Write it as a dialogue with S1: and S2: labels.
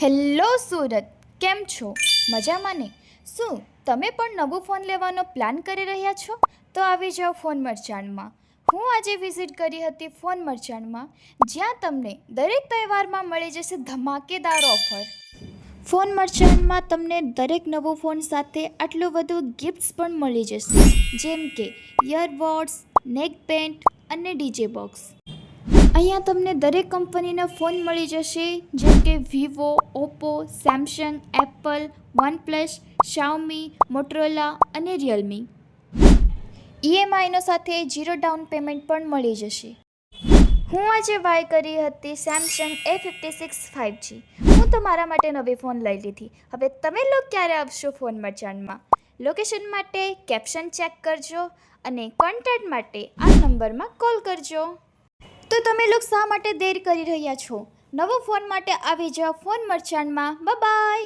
S1: Hello Surat, કેમ છો? મજામાં ને? શું તમે પણ નવો ફોન લેવાનો પ્લાન કરી રહ્યા છો? તો આવી જાઓ ફોન મર્ચાન્ટમાં. હું આજે વિઝિટ કરી હતી ફોન મર્ચાન્ટમાં, જ્યાં તમને દરેક તહેવારમાં મળી જશે ધમાકેદાર ઓફર. ફોન મર્ચાન્ટમાં તમને દરેક નવો ફોન સાથે આટલું બધું ગિફ્ટ્સ પણ મળી જશે, જેમ કે ઇયરબડ્સ, નેક બેન્ડ અને ડીજે બોક્સ. અહીંયા તમને દરેક કંપનીના ફોન મળી જશે, જેમ કે Vivo, Oppo, Samsung, Apple, OnePlus, Xiaomi, Motorola અને રિયલમી. ઈએમઆઈનો સાથે 0 ડાઉન પેમેન્ટ પણ મળી જશે. હું આજે બાય કરી હતી સેમસંગ A56 5G. હું તો મારા માટે નવી ફોન લઈ લીધી. હવે તમે લોકો ક્યારે આવશો ફોન મર્ચાન્ટમાં? લોકેશન માટે કેપ્શન ચેક કરજો અને કોન્ટેક્ટ માટે આ નંબરમાં કોલ કરજો. તો તમે લોકો શા માટે દેર કરી રહ્યા છો? નવો ફોન માટે આવી જાઓ ફોન મર્ચાન્ટમાં. બાય.